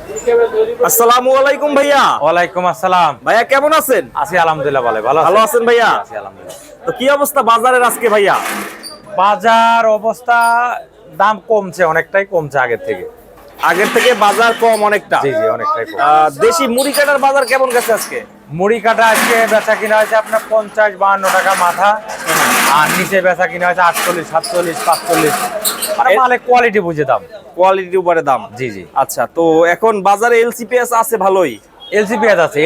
আসসালামু আলাইকুম ভাইয়া। ওয়ালাইকুম আসসালাম। ভাইয়া কেমন আছেন? আছি আলহামদুলিল্লাহ, ভালো ভালো আছেন ভাইয়া? আছি আলহামদুলিল্লাহ। তো কি অবস্থা বাজারের আজকে ভাইয়া? বাজার অবস্থা, দাম কমছে, অনেকটাই কমছে আগের থেকে। আগের থেকে বাজার কম অনেকটা। জি জি, অনেকটাই কম। দেশি মুড়ি কাটার বাজার কেমন গেছে আজকে? মুড়ি কাটা আজকে বেচা কিনা হয়েছে আপনার 50-52 টাকা মাথা, আর নিচে বেচা কিনা হয়েছে 48, 47, 45। মানে মালে কোয়ালিটি বুঝে দাম। কোয়ালিটির উপরে দাম। জি জি। আচ্ছা, তো এখন বাজারে এলসি পেঁয়াজ আছে ভালোই। এলসি পেঁয়াজ আছে।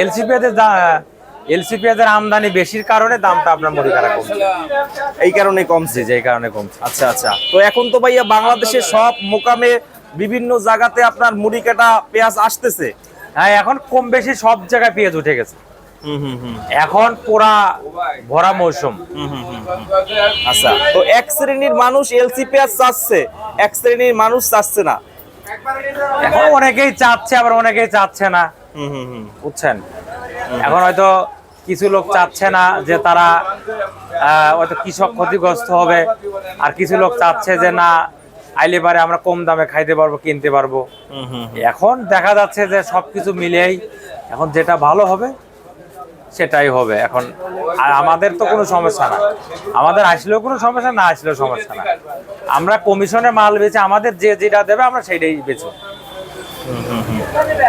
এলসি পেঁয়াজের আমদানি বেশির কারণে দামটা আপনার মুড়ি কাটা কমছে। এই কারণে কমছে। যে কারণে কমছে। আচ্ছা আচ্ছা, তো এখন তো ভাইয়া বাংলাদেশের সব মোকামে বিভিন্ন জায়গাতে আপনার মুড়ি কাটা পেঁয়াজ আসতেছে। হ্যাঁ, এখন কম বেশি সব জায়গায় পেঁয়াজ উঠে গেছে। এখন পুরা ভরা মৌসুম। আচ্ছা, তো এক শ্রেণীর মানুষ এলসি পেঁয়াজ চাচ্ছে, এক শ্রেণীর মানুষ চাচ্ছে না। এখন অনেকেই চাচ্ছে, আবার অনেকেই চাচ্ছে না, বুঝছেন। এখন হয়তো কিছু লোক চাচ্ছে না যে তারা হয়তো কৃষক ক্ষতিগ্রস্ত হবে, আর কিছু লোক চাচ্ছে যে না, আইলে পারে আমরা কম দামে খাইতে পারবো, কিনতে পারবো। এখন দেখা যাচ্ছে যে সবকিছু মিলেই এখন যেটা ভালো হবে সেটাই হবে। এখন আর আমাদের তো কোনো সমস্যা না, আমাদের আসলেও কোনো সমস্যা, না আসলেও সমস্যা না। আমরা কমিশনে মাল বেচে আমাদের যে যেটা দেবে আমরা সেইটাই বেচো।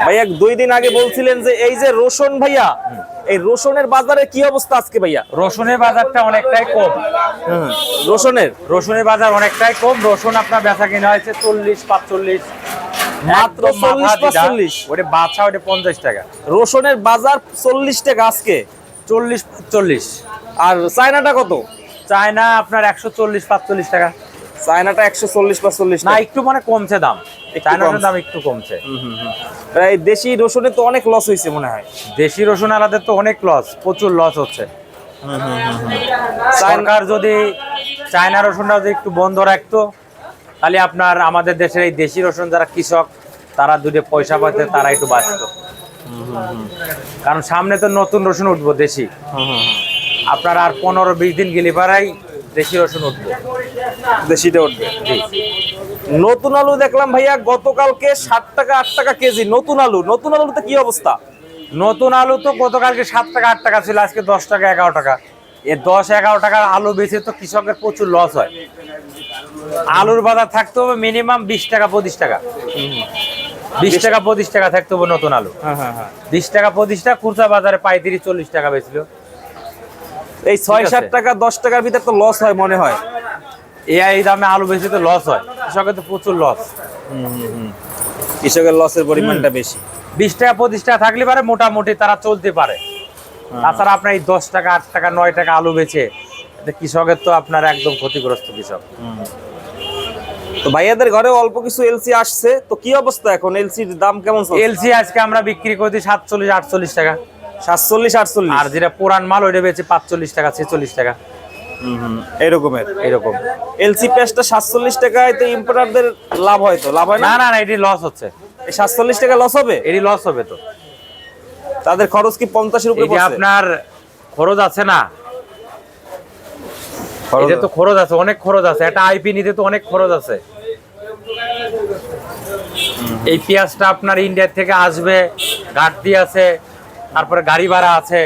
ভাইয়া 2 দিন আগে বলছিলেন যে এই যে রসুন ভাইয়া, এই রসুনের বাজারে কি অবস্থা আজকে ভাইয়া? রসুনের বাজারটা অনেকটাই কম। রসুনের বাজার অনেকটাই কম। রসুন আপনার বেচা কিনা হয়েছে 40-45, মাত্র 40-45। ওটা বাছা, ওটা 50 টাকা। রসুনের বাজার 40 টাকা আজকে। 40-45। আর চায়নাটা কত? চায়না আপনার 140-45 টাকা। চায়নাটা 140-45 না, টাকা। একটু মানে কমছে দাম, চায়নার দাম একটু কমছে। এই দেশি রসুনে তো অনেক লস হয়েছে মনে হয়। দেশি রসুন আলাদের তো অনেক লস, প্রচুর লস হচ্ছে। সরকার যদি চায়না রসুনটা যদি একটু বন্ধ রাখতো, তাহলে আপনার আমাদের দেশের এই দেশি রসুন যারা কৃষক, তারা দুটো পয়সা পাইতে, তারা একটু বাঁচতো। কারণ সামনে তো নতুন রসুন উঠবো দেশি, আপনার আর 15-20 দিন গেলে পারাই দেশি রসুন উঠবো, দেশিটা উঠবে। নতুন আলু দেখলাম ভাইয়া গতকালকে 7 টাকা 8 টাকা কেজি। নতুন আলুতে কি অবস্থা? নতুন আলু তো গতকালকে 7 টাকা 8 টাকা ছিল, আজকে 10 টাকা 11 টাকা। এ 10-11 টাকার আলু বেচে তো কৃষকের প্রচুর লস হয়। আলুর বাজার থাকতে হবে মিনিমাম 20 টাকা 25 টাকা। 20 টাকা 25 টাকা থাকতে হবে নতুন আলু। 20 টাকা 25 টাকা খুচরা বাজারে পাইকারি 40 টাকা বেচছিল। এই 6-7 টাকা 10 টাকার ভিতর তো লস হয় মনে হয়। এই দামে আলু বেচে তো লস হয়, কৃষকের তো প্রচুর লস। কৃষকের লসের পরিমাণটা বেশি। 20 টাকা 25 টাকা থাকলে পারে মোটামুটি তারা চলতে পারে। তাছাড়া আপনার এই 10 টাকা 8 টাকা 9 টাকা আলু বেচে কৃষকের তো আপনার একদম ক্ষতিগ্রস্ত কৃষক। তো ভাইয়াদের ঘরে অল্প কিছু এলসি আসছে, তো কি অবস্থা এখন? এলসির দাম কেমন চলছে? এলসি আজকে আমরা বিক্রি করছি 47-48 টাকা। 47-48। আর যেটা পুরান মাল ওইটা বেচে 45 টাকা 46 টাকা। এরকম এলসি পেঁয়াজটা 47 টাকায়, তো ইম্পোর্টারদের লাভ হয় না? না, এটি লস হচ্ছে। এই 47 টাকা লস হবে? এটি লস হবে তো। তাদের খরচ কি 50 এর উপরে পড়ছে? আপনার খরচ আছে না, এটা তো খরচ আছে, অনেক খরচ আছে। একটা আইপি নিতে তো অনেক খরচ আছে। এই পেঁয়াজটা আপনার ইন্ডিয়া থেকে আসবে, ঘাটতি আছে, তারপরে গাড়ি ভাড়া আছে,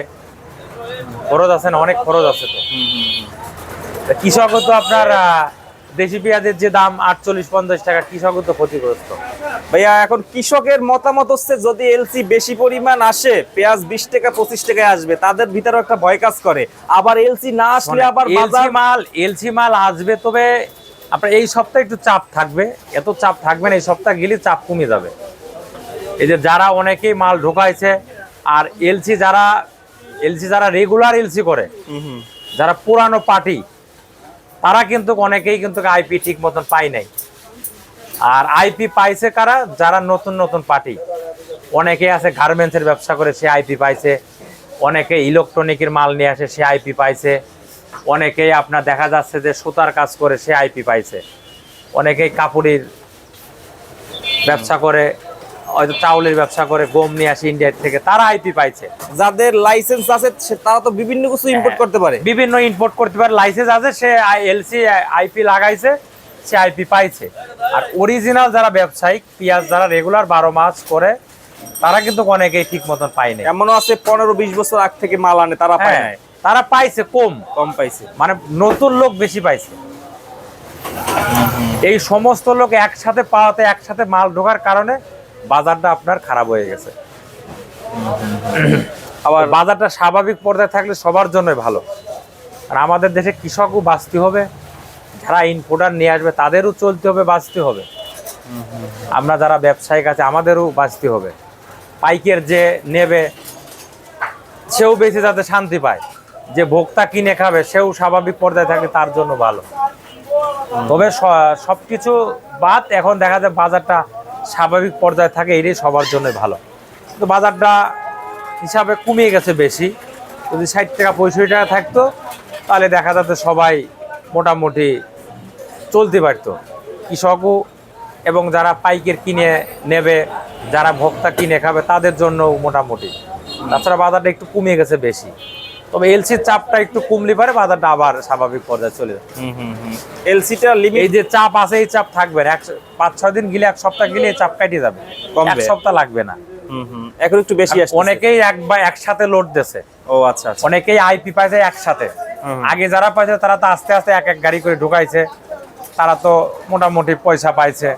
খরচ আছে না, অনেক খরচ আছে। তো কৃষকও তো আপনার দেশি পেঁয়াজের যে দাম 48-50 টাকা, কৃষকও তো ক্ষতিগ্রস্ত। ভাইয়া এখন কৃষকের মতামত হচ্ছে যদি এলসি বেশি পরিমাণ আসে, পেঁয়াজ 20 টাকা 25 টাকায় আসবে, তাদের ভিতরে একটা ভয় কাজ করে। আবার এলসি না আসলে আবার এলসি মাল আসবে, তবে আপনার এই সপ্তাহে একটু চাপ থাকবে, এত চাপ থাকবে না। এই সপ্তাহ গেলে চাপ কমে যাবে। এই যে যারা অনেকেই মাল ঢোকাইছে, আর এলসি যারা রেগুলার এলসি করে, যারা পুরানো পার্টি, তারা কিন্তু অনেকেই কিন্তু আইপি ঠিক মতন পায় নাই। আর আইপি পাইছে কারা? যারা নতুন নতুন পার্টি। অনেকে আছে গার্মেন্টসের ব্যবসা করে, সে আইপি পাইছে। অনেকে ইলেকট্রনিকের মাল নিয়ে আসে, সে আইপি পাইছে। অনেকেই আপনার দেখা যাচ্ছে যে সুতার কাজ করে, সে আইপি পাইছে। অনেকেই কাপড়ের ব্যবসা করে, হয়তো চাউলের ব্যবসা করে, গম নিয়ে আসে ইন্ডিয়া থেকে, তারা আইপি পাইছে। যাদের লাইসেন্স আছে তারা তো বিভিন্ন কিছু ইম্পোর্ট করতে পারে, লাইসেন্স আছে, সে এলসি আইপি লাগাইছে, সে আইপি পাইছে। আর অরিজিনাল যারা ব্যবসায়িক পেঁয়াজ, যারা রেগুলার 12 মাস করে, তারা কিন্তু অনেকেই ঠিক মতন পায়নি। এমনও আছে 15-20 বছর আগ থেকে মাল আনে, তারা পায় হ্যাঁ, নাই, তারা পাইছে কম পাইছে। মানে নতুন লোক বেশি পাইছে। এই সমস্ত লোক একসাথে পাওয়াতে, একসাথে মাল ঢোকার কারণে বাজারটা আপনার খারাপ হয়ে গেছে। আবার বাজারটা স্বাভাবিক পর্যায়ে থাকলে সবার জন্যই ভালো। আর আমাদের দেশে কৃষকও বাঁচতে হবে, যারা ইনপুটার নিয়ে আসবে তাদেরও চলতে হবে, বাঁচতে হবে। আমরা যারা ব্যবসায়িক আছে আমাদেরও বাঁচতে হবে। পাইকের যে নেবে সেও বেশি যাতে শান্তি পায়, যে ভোক্তা কিনে খাবে সেও স্বাভাবিক পর্যায়ে থাকে, তার জন্য ভালো। তবে সবকিছু বাদ এখন দেখা যায় বাজারটা স্বাভাবিক পর্যায়ে থাকে, এটাই সবার জন্য ভালো। কিন্তু বাজারটা হিসাবে কমিয়ে গেছে বেশি। যদি 60 টাকা 65 টাকা থাকতো তাহলে দেখা যাচ্ছে সবাই মোটামুটি চলতে পারতো, কৃষকও এবং যারা পাইকের কিনে নেবে, যারা ভোক্তা কিনে খাবে তাদের জন্য মোটামুটি। তাছাড়া বাজারটা একটু কমিয়ে গেছে বেশি। তবে এলসির চাপটা একটু কমলে পারে বাজারটা আবার স্বাভাবিক পর্যায়ে চলে যাবে। এলসিটা লিমিট, এই যে চাপ আছে এই চাপ থাকবে না, 5-6 দিন গেলে, 1 সপ্তাহ গেলে এই চাপ কাটিয়ে যাবে, কমবে। 1 সপ্তাহ লাগবে না। এখন একটু বেশি আসছে। অনেকেই একসাথে লোড দিছে, ও আচ্ছা আচ্ছা। অনেকেই আইপি পাইছে একসাথে। আগে যারা পাইছে তারা তো আস্তে আস্তে এক গাড়ি করে ঢুকাইছে, তারা তো মোটামুটি পয়সা পাইছে।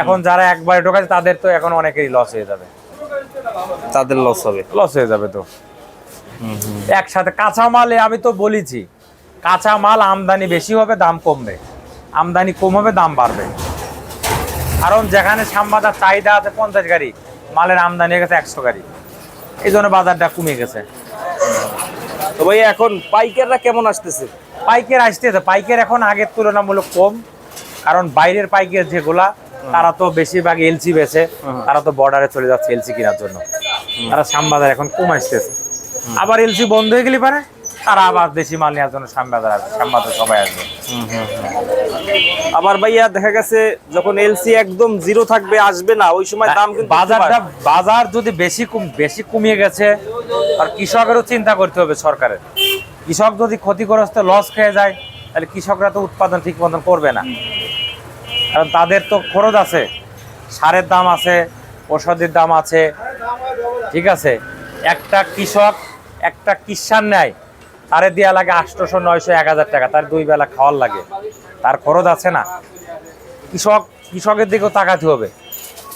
এখন যারা একবারে ঢুকাইছে তাদের তো এখন অনেকেরই লস হয়ে যাবে, তাদের লস হবে, লস হয়ে যাবে। তো একসাথে কাঁচামালে আমি তো বলেছি, কাঁচামাল আমদানি বেশি হবে, দাম কমবে। আমদানি কম হবে, দাম বাড়বে। কারণ যেখানে শ্যামবাজার চাহিদা আছে 50 গাড়ি, মালের আমদানি হয়ে গেছে 100 গাড়ি, এই জন্য বাজারটা কমে গেছে। তো ভাই এখন পাইকাররা কেমন আসতেছে? পাইকার আসতেছে, পাইকার এখন আগের তুলনামূলক কম। কারণ বাইরের পাইকার যেগুলা, তারা তো বেশিরভাগ এলসি বেচে, তারা তো বর্ডারে চলে যাচ্ছে এলসি কেনার জন্য। তারা শ্যামবাজার এখন কম আসতেছে। আবার এলসি বন্ধ হয়ে গেলে পারে তারা আবার দেশি মাল নেওয়ার জন্য শ্যামবাজার আসবে, শ্যামবাজার সবাই আসবে। আবার ভাইয়া দেখা গেছে যখন এলসি একদম জিরো থাকবে, আসবে না, ওই সময় দাম কিন্তু বাজার যদি বেশি কমিয়ে গেছে, আর কৃষকেরও চিন্তা করতে হবে সরকারের। কৃষক যদি ক্ষতিগ্রস্ত লস খেয়ে যায় তাহলে কৃষকরা তো উৎপাদন ঠিক মতন করবে না। কারণ তাদের তো খরচ আছে, সারের দাম আছে, ঔষধের দাম আছে, ঠিক আছে। একটা কৃষক একটা কিষান নেয়, তারে দেওয়া লাগে 800, 900, 1000 টাকা, তার 2 বেলা খাওয়ার লাগে, তার খরচ আছে না। কৃষকের দিকেও তাকাতে হবে।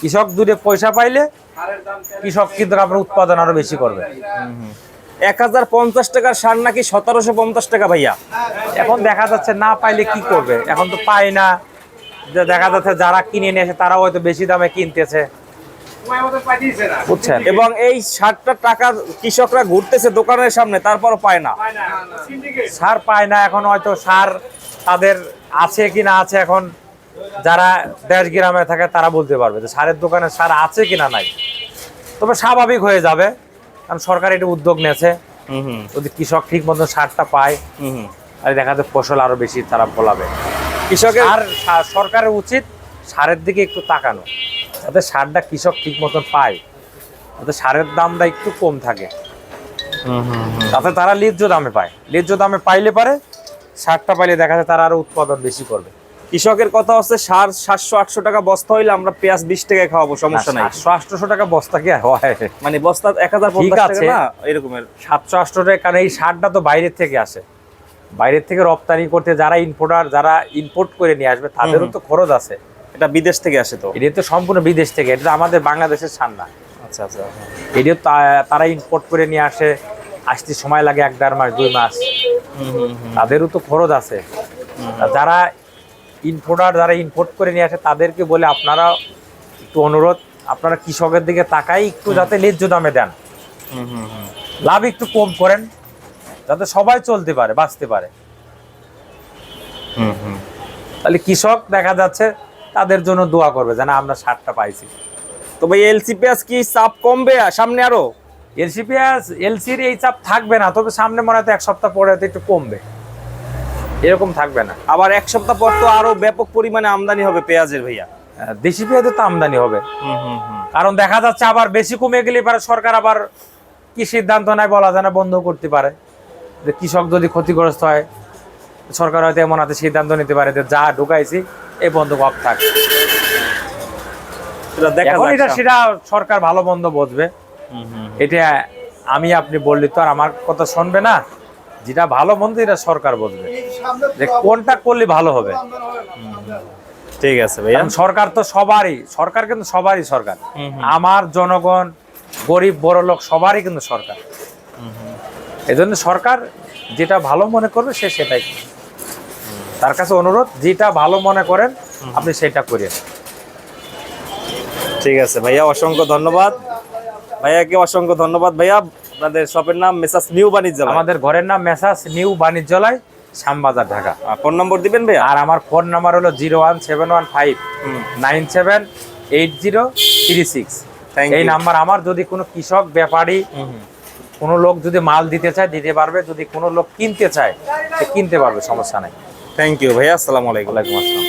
কৃষক দুটো পয়সা পাইলে কৃষক কিন্তু আপনার উৎপাদন আরো বেশি করবে। 1050 টাকার সার নাকি 1750 টাকা ভাইয়া। এখন দেখা যাচ্ছে না পাইলে কি করবে, এখন তো পায় না। দেখা যাচ্ছে যারা কিনে নিয়ে এসে তারাও হয়তো বেশি দামে কিনতেছে, বুঝছেন। এবং এই সারটা টাকা কৃষকরা ঘুরতেছে দোকানের সামনে, তারপরও পায় না, সার পায় না। এখন হয়তো সার তাদের আছে কি না আছে, এখন যারা দেশ গ্রামে থাকে তারা বলতে পারবে যে সারের দোকানে সার আছে কিনা নাই। তবে স্বাভাবিক হয়ে যাবে, কারণ সরকার এটা উদ্যোগ নিয়েছে। যদি কৃষক ঠিক মতো সারটা পায়, আর দেখা যায় ফসল আরো বেশি তারা ফলাবে। কৃষকের আর সরকারের উচিত সারের দিকে একটু তাকানো, যাতে সারটা কৃষক ঠিক মতন পায়, যাতে সারের দামটা একটু কম থাকে, তাতে তারা ন্যায্য দামে পায়। ন্যায্য দামে পাইলে পারে সারটা পাইলে দেখা যায় তারা আরো উৎপাদন বেশি করবে। কৃষকের কথা হচ্ছে সার 700-800 টাকা বস্তা হইলে আমরা পেঁয়াজ 20 টাকায় খাওয়াবো, সমস্যা নাই। 700-800 টাকা বস্তা কি হয়? মানে বস্তা 1050 টাকা না, এরকমের 700-800 টাকা। কারণ এই সারটা তো বাইরের থেকে আসে, বাইরের থেকে রপ্তানি করতে যারা ইম্পোর্টার, যারা ইম্পোর্ট করে নিয়ে আসবে তাদেরও তো খরচ আছে। এটা বিদেশ থেকে আসে, তো এটা তো সম্পূর্ণ বিদেশ থেকে, এটা আমাদের বাংলাদেশের সার না। আচ্ছা আচ্ছা। এটা তারা ইম্পোর্ট করে নিয়ে আসে, আসতে সময় লাগে 1-1.5 মাস 2 মাস, তাদেরও তো খরচ আছে। যারা ইম্পোর্টার, যারা ইম্পোর্ট করে নিয়ে আসে তাদেরকে বলে আপনারা একটু অনুরোধ, আপনারা কৃষকের দিকে তাকাই একটু যাতে ন্যায্য দামে দেন, লাভ একটু কম করেন, যাতে সবাই চলতে পারে, বাঁচতে পারে। তাহলে কৃষক দেখা যাচ্ছে তাদের জন্য দোয়া করবে যেন আমরা সারটা পাইছি। তো ভাই এলসি পেঁয়াজ কি চাপ কমবে সামনে আরো? এলসি পেঁয়াজ, এলসির এই চাপ থাকবে না, তবে সামনে মনে হয় 1 সপ্তাহ পরে হয়তো একটু কমবে, এরকম থাকবে না। আবার 1 সপ্তাহ পর তো আরো ব্যাপক পরিমাণে আমদানি হবে পেঁয়াজের ভাইয়া। দেশি পেঁয়াজের তো আমদানি হবে, কারণ দেখা যাচ্ছে আবার বেশি কমে গেলে পারে সরকার আবার কি সিদ্ধান্ত নেয় বলা যায় না, বন্ধ করতে পারে। যে কৃষক যদি ক্ষতিগ্রস্ত হয়, সরকার হয়তো এমন হাতে সিদ্ধান্ত নিতে পারে যে যা ঢুকাইছি এই বন্ধ অফ থাক। সেটা দেখা এখন যাক এটা সেটা সরকার ভালো মন্দ বুঝবে। এটা আমি আপনি বললি তো আর আমার কথা শুনবে না। যেটা ভালো মন্দ এটা সরকার বুঝবে যে কোনটা করলে ভালো হবে। ঠিক আছে ভাইয়া। কারণ সরকার তো সবারই সরকার, কিন্তু সবারই সরকার। আমার জনগণ, গরিব বড় লোক সবারই কিন্তু সরকার। এই জন্য সরকার যেটা ভালো মনে করবে সে সেটাই করবে। তার কাছে অনুরোধ, যেটা ভালো মনে করেন আপনি সেটা করেন। ঠিক আছে ভাইয়া, অসংখ্য ধন্যবাদ ভাইয়াকে, অসংখ্য ধন্যবাদ ভাইয়া। আপনাদের শপের নাম মেসাস নিউ বাণিজ্যালয়। আমাদের ঘরের নাম messrs new Banijyalay, Shyambazar, Dhaka. Phone number দিবেন ভাইয়া? আর আমার ফোন নাম্বার হলো 01715978036। Thank এই you. নাম্বার আমার। যদি কোনো কৃষক, ব্যাপারী, কোনো লোক যদি মাল দিতে চায় দিতে পারবে, যদি কোনো লোক কিনতে চায় সে কিনতে পারবে, সমস্যা নাই। থ্যাংক ইউ ভাইয়া, আসসালামু আলাইকুম। ওয়ালাইকুম আসসালাম।